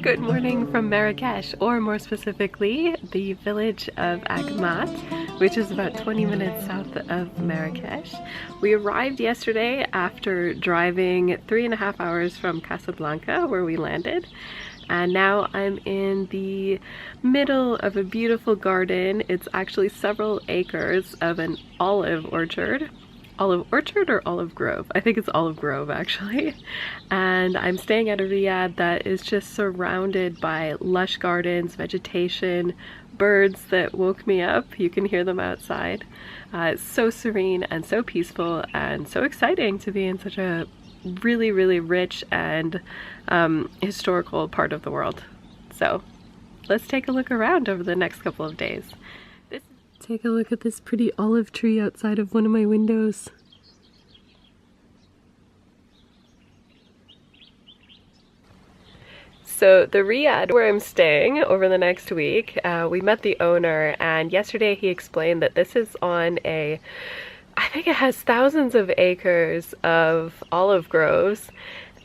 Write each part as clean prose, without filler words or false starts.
Good morning from Marrakech, or more specifically, the village of Aghmat, which is about 20 minutes south of Marrakech. We arrived yesterday after driving 3.5 hours from Casablanca, where we landed. And now I'm in the middle of a beautiful garden. It's actually several acres of an olive orchard. Olive orchard or olive grove? I think it's olive grove actually. And I'm staying at a riyad that is just surrounded by lush gardens, vegetation, birds that woke me up. You can hear them outside. It's so serene and so peaceful and so exciting to be in such a really rich and historical part of the world. So let's take a look around over the next couple of days. Take a look at this pretty olive tree outside of one of my windows. So the riyad where I'm staying over the next week, we met the owner, and yesterday he explained that this is on I think it has thousands of acres of olive groves.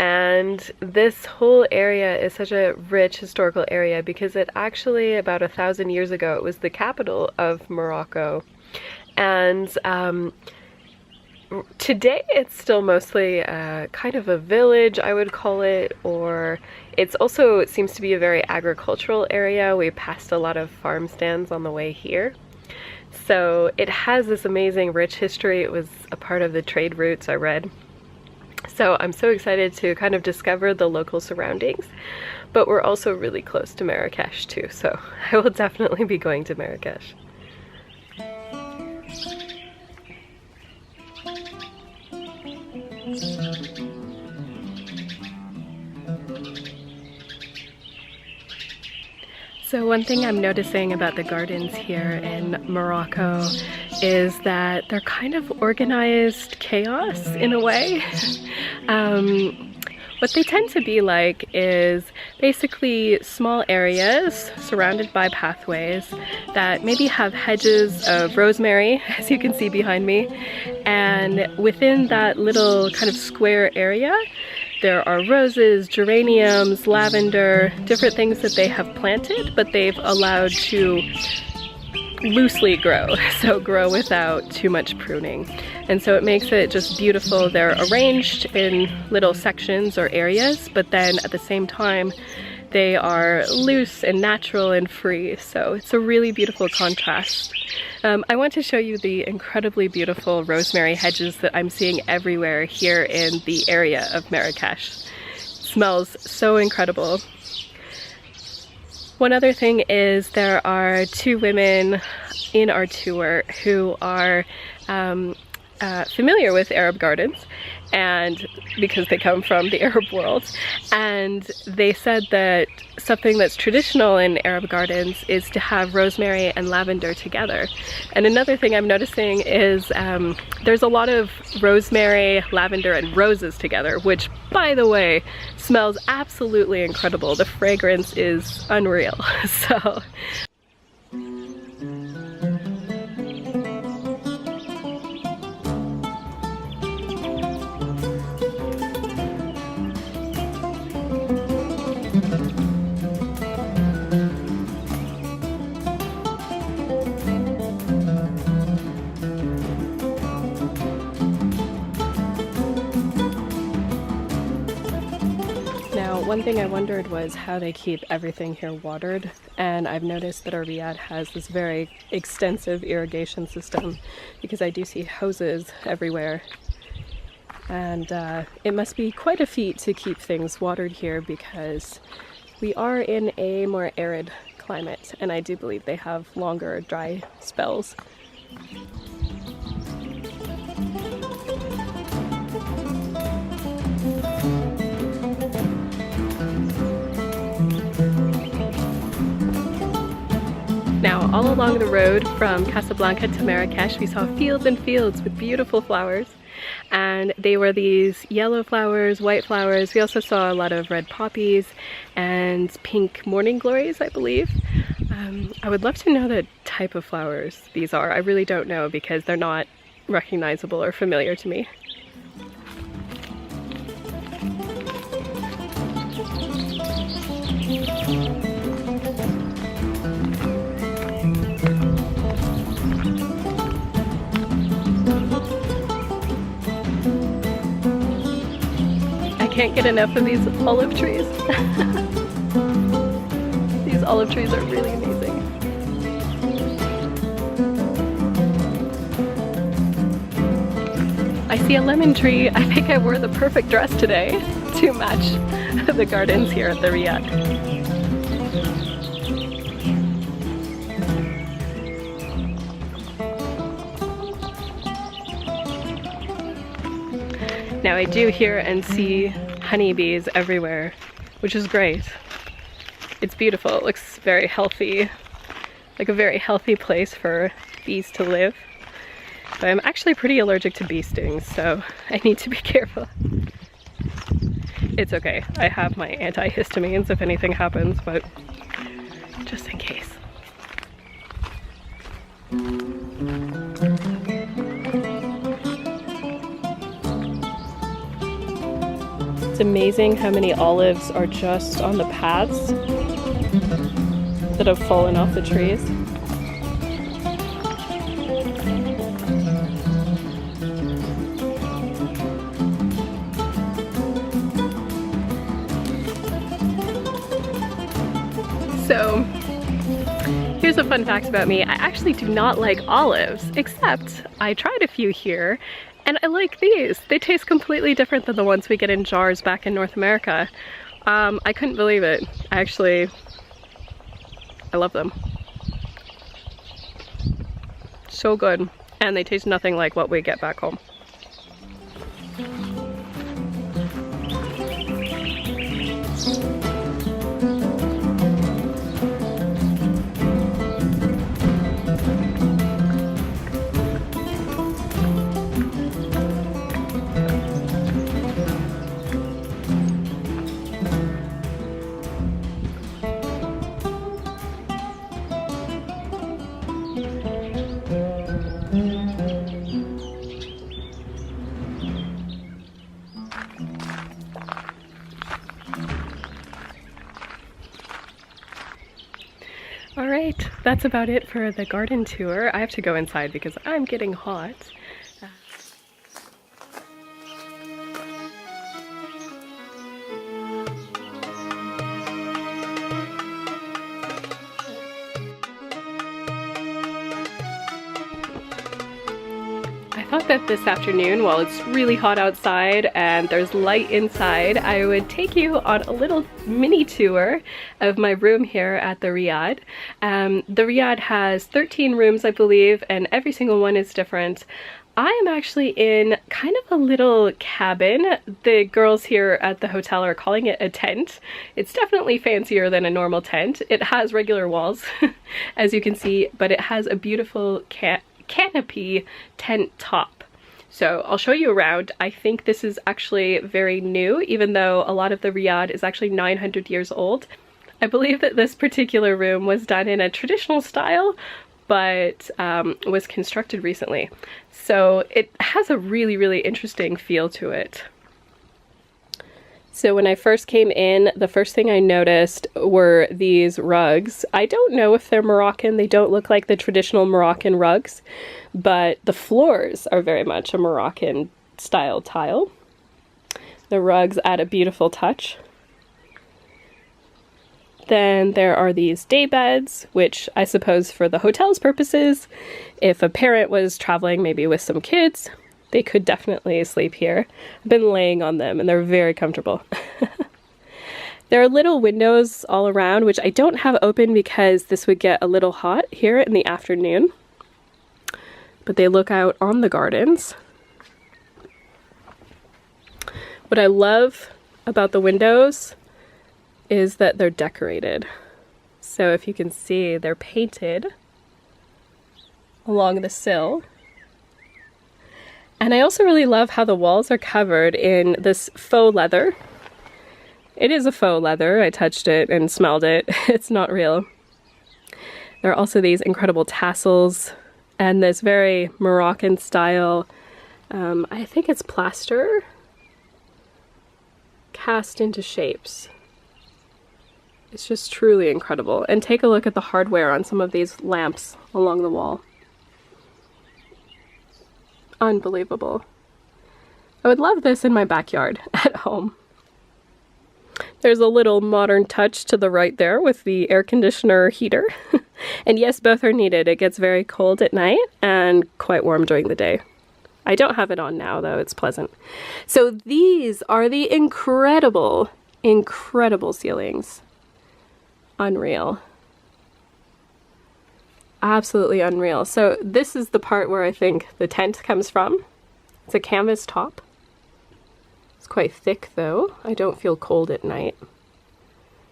And this whole area is such a rich historical area because it actually, about 1,000 years ago, it was the capital of Morocco. And today it's still mostly kind of a village, I would call it, or it seems to be a very agricultural area. We passed a lot of farm stands on the way here. So it has this amazing rich history. It was a part of the trade routes I read. So I'm so excited to kind of discover the local surroundings, but we're also really close to Marrakech too, so I will definitely be going to Marrakech. So one thing I'm noticing about the gardens here in Morocco is that they're kind of organized chaos in a way. What they tend to be like is basically small areas surrounded by pathways that maybe have hedges of rosemary, as you can see behind me, and within that little kind of square area there are roses, geraniums, lavender, different things that they have planted, but they've allowed to loosely grow, so grow without too much pruning. And so it makes it just beautiful. They're arranged in little sections or areas, but then at the same time, they are loose and natural and free. So it's a really beautiful contrast. I want to show you the incredibly beautiful rosemary hedges that I'm seeing everywhere here in the area of Marrakech. It smells so incredible. One other thing is there are two women in our tour who are familiar with Arab gardens, and because they come from the Arab world, and they said that something that's traditional in Arab gardens is to have rosemary and lavender together. And another thing I'm noticing is there's a lot of rosemary, lavender, and roses together, which, by the way, smells absolutely incredible. The fragrance is unreal. So one thing I wondered was how they keep everything here watered, and I've noticed that our riyad has this very extensive irrigation system because I do see hoses everywhere, and it must be quite a feat to keep things watered here because we are in a more arid climate, and I do believe they have longer dry spells. Now, all along the road from Casablanca to Marrakech, we saw fields and fields with beautiful flowers, and they were these yellow flowers, white flowers. We also saw a lot of red poppies and pink morning glories, I believe. I would love to know the type of flowers these are. I really don't know because they're not recognizable or familiar to me. can't get enough of these olive trees. These olive trees are really amazing. I see a lemon tree. I think I wore the perfect dress today to match the gardens here at the Riyadh. Now I do hear and see honeybees everywhere, which is great. It's beautiful. It looks very healthy, like a very healthy place for bees to live. But I'm actually pretty allergic to bee stings, so I need to be careful. It's okay. I have my antihistamines if anything happens, but just in case. It's amazing how many olives are just on the paths that have fallen off the trees. So, here's a fun fact about me. I actually do not like olives, except I tried a few here, and I like these. They taste completely different than the ones we get in jars back in North America. I couldn't believe it. I love them. So good. And they taste nothing like what we get back home. Alright, that's about it for the garden tour. I have to go inside because I'm getting hot. I thought that this afternoon, while it's really hot outside and there's light inside, I would take you on a little mini tour of my room here at the Riyadh. The Riyadh has 13 rooms, I believe, and every single one is different. I am actually in kind of a little cabin. The girls here at the hotel are calling it a tent. It's definitely fancier than a normal tent. It has regular walls, as you can see, but it has a beautiful canopy tent top. So I'll show you around. I think this is actually very new, even though a lot of the Riyadh is actually 900 years old. I believe that this particular room was done in a traditional style, but was constructed recently. So it has a really, really interesting feel to it. So when I first came in, the first thing I noticed were these rugs. I don't know if they're Moroccan. They don't look like the traditional Moroccan rugs, but the floors are very much a Moroccan style tile. The rugs add a beautiful touch. Then there are these day beds, which I suppose for the hotel's purposes, if a parent was traveling maybe with some kids, they could definitely sleep here. I've been laying on them and they're very comfortable. There are little windows all around, which I don't have open because this would get a little hot here in the afternoon. But they look out on the gardens. What I love about the windows is that they're decorated. So if you can see, they're painted along the sill. And I also really love how the walls are covered in this faux leather. It is a faux leather. I touched it and smelled it. It's not real. There are also these incredible tassels and this very Moroccan style, I think it's plaster, cast into shapes. It's just truly incredible. And take a look at the hardware on some of these lamps along the wall. Unbelievable. I would love this in my backyard at home. There's a little modern touch to the right there with the air conditioner heater. And yes, both are needed. It gets very cold at night and quite warm during the day. I don't have it on now though, it's pleasant. So these are the incredible, incredible ceilings. Unreal. Absolutely unreal. So this is the part where I think the tent comes from. It's a canvas top. It's quite thick though. I don't feel cold at night.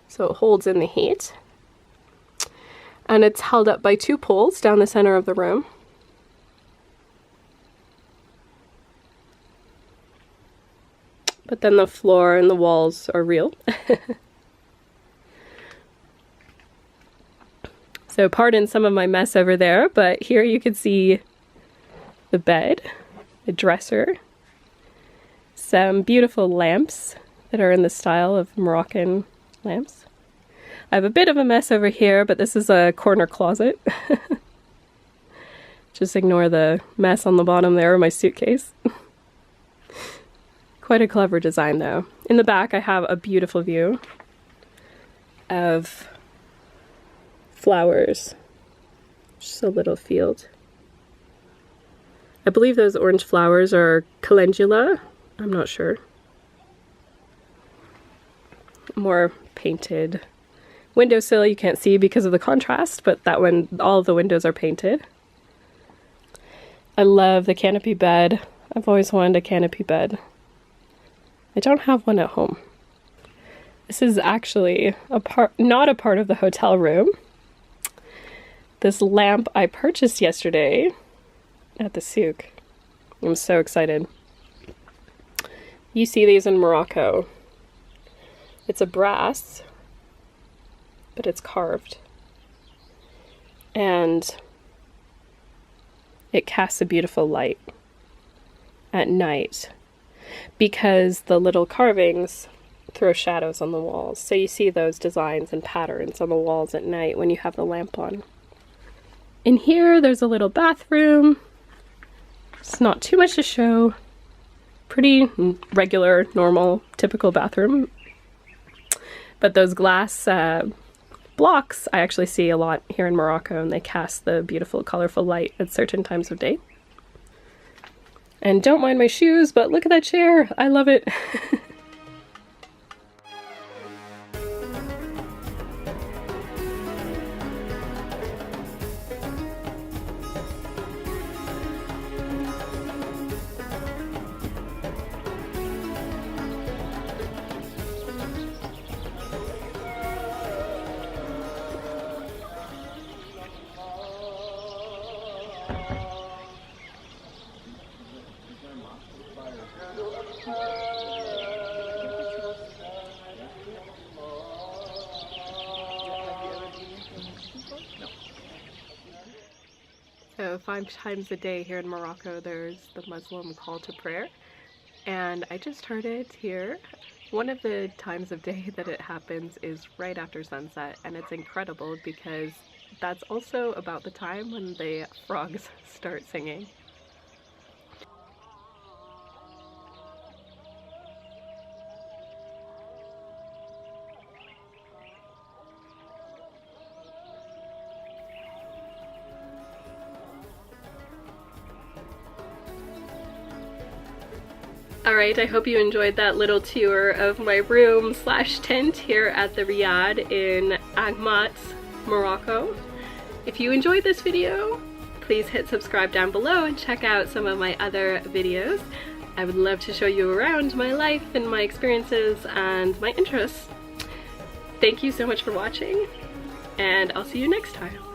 So it holds in the heat. And it's held up by 2 poles down the center of the room. But then the floor and the walls are real. So pardon some of my mess over there, but here you can see the bed, the dresser, some beautiful lamps that are in the style of Moroccan lamps. I have a bit of a mess over here, but this is a corner closet. Just ignore the mess on the bottom there, my suitcase. Quite a clever design though. In the back I have a beautiful view of flowers. Just a little field. I believe those orange flowers are calendula. I'm not sure. More painted windowsill you can't see because of the contrast, but that one, all of the windows are painted. I love the canopy bed. I've always wanted a canopy bed. I don't have one at home. This is actually not a part of the hotel room. This lamp I purchased yesterday at the souk. I'm so excited. You see these in Morocco. It's a brass, but it's carved. And it casts a beautiful light at night because the little carvings throw shadows on the walls. So you see those designs and patterns on the walls at night when you have the lamp on. In here, there's a little bathroom. It's not too much to show. Pretty regular, normal, typical bathroom. But those glass blocks I actually see a lot here in Morocco, and they cast the beautiful, colorful light at certain times of day. And don't mind my shoes, but look at that chair. I love it. So 5 times a day here in Morocco there's the Muslim call to prayer, and I just heard it here. One of the times of day that it happens is right after sunset, and it's incredible because that's also about the time when the frogs start singing. Alright, I hope you enjoyed that little tour of my room slash tent here at the Riyadh in Aghmat, Morocco. If you enjoyed this video, please hit subscribe down below and check out some of my other videos. I would love to show you around my life and my experiences and my interests. Thank you so much for watching, and I'll see you next time.